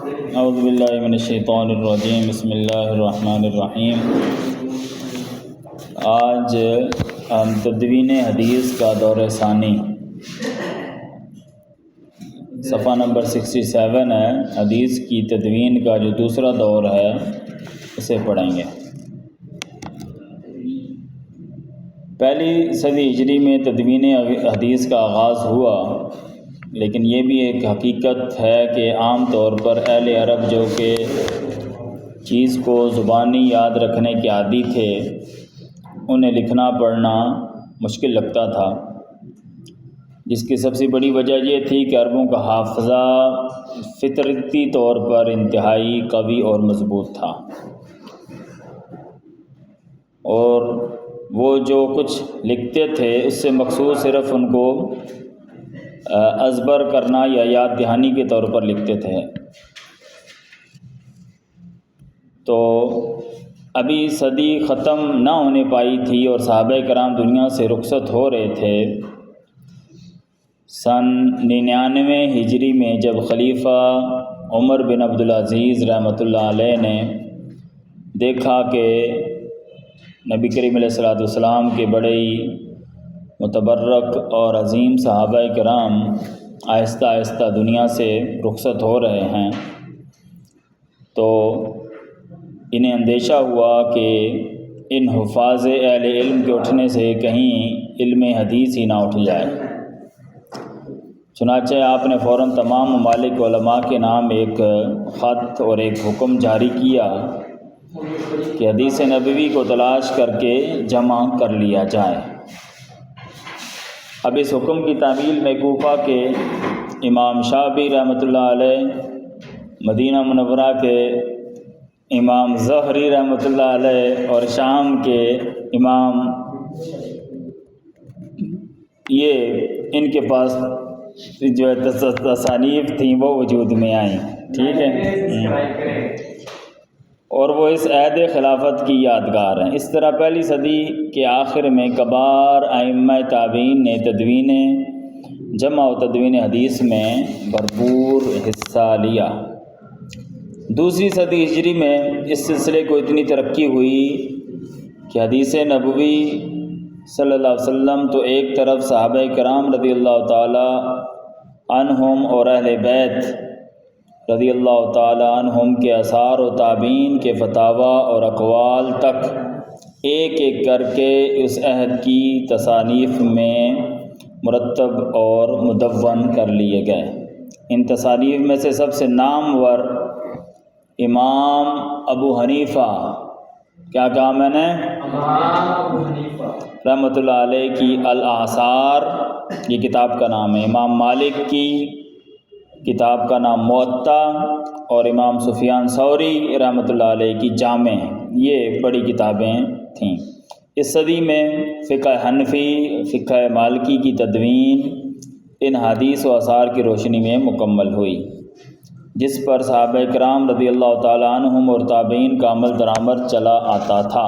اعوذ باللہ من الشیطان الرجیم، بسم اللہ الرحمن الرحیم۔ آج ہم تدوین حدیث کا دور ثانی صفحہ نمبر 67 ہے۔ حدیث کی تدوین کا جو دوسرا دور ہے اسے پڑھیں گے۔ پہلی صدی ہجری میں تدوین حدیث کا آغاز ہوا، لیکن یہ بھی ایک حقیقت ہے کہ عام طور پر اہل عرب جو کہ چیز کو زبانی یاد رکھنے کے عادی تھے، انہیں لکھنا پڑھنا مشکل لگتا تھا، جس کی سب سے بڑی وجہ یہ تھی کہ عربوں کا حافظہ فطرتی طور پر انتہائی قوی اور مضبوط تھا، اور وہ جو کچھ لکھتے تھے اس سے مقصود صرف ان کو ازبر کرنا یا یاد دہانی کے طور پر لکھتے تھے۔ تو ابھی صدی ختم نہ ہونے پائی تھی اور صحابہ کرام دنیا سے رخصت ہو رہے تھے۔ سن 99 ہجری میں جب خلیفہ عمر بن عبدالعزیز رحمۃ اللہ علیہ نے دیکھا کہ نبی کریم علیہ الصلوۃ والسلام کے بڑے ہی متبرک اور عظیم صحابہ کرام آہستہ آہستہ دنیا سے رخصت ہو رہے ہیں، تو انہیں اندیشہ ہوا کہ ان حفاظ اہل علم کے اٹھنے سے کہیں علم حدیث ہی نہ اٹھ جائے۔ چنانچہ آپ نے فوراً تمام ممالک علماء کے نام ایک خط اور ایک حکم جاری کیا کہ حدیث نبوی کو تلاش کر کے جمع کر لیا جائے۔ اب اس حکم کی تعمیل میں کوفہ کے امام شافعی رحمۃ اللہ علیہ، مدینہ منورہ کے امام زہری رحمۃ اللہ علیہ اور شام کے امام، یہ ان کے پاس جو تصانیف تھیں وہ وجود میں آئیں، ٹھیک ہے، اور وہ اس عہد خلافت کی یادگار ہیں۔ اس طرح پہلی صدی کے آخر میں کبار ائمہ تابعین نے تدوین جمع و تدوین حدیث میں بھرپور حصہ لیا۔ دوسری صدی ہجری میں اس سلسلے کو اتنی ترقی ہوئی کہ حدیث نبوی صلی اللہ علیہ وسلم تو ایک طرف صحابہ کرام رضی اللہ تعالی عنہم اور اہل بیت رضی اللہ تعالی عنہم کے آثار و تابعین کے فتاویٰ اور اقوال تک ایک ایک کر کے اس عہد کی تصانیف میں مرتب اور مدون کر لیے گئے۔ ان تصانیف میں سے سب سے نامور امام ابو حنیفہ، کیا کہا میں نے؟ رحمۃ اللہ علیہ کی الاثار، یہ کتاب کا نام ہے۔ امام مالک کی کتاب کا نام موطا، اور امام سفیان ثوری رحمۃ اللہ علیہ کی جامع، یہ بڑی کتابیں تھیں۔ اس صدی میں فقہ حنفی، فقہ مالکی کی تدوین ان حدیث و آثار کی روشنی میں مکمل ہوئی، جس پر صحابہ کرام رضی اللہ تعالی عنہم اور تابعین کا عمل درآمد چلا آتا تھا۔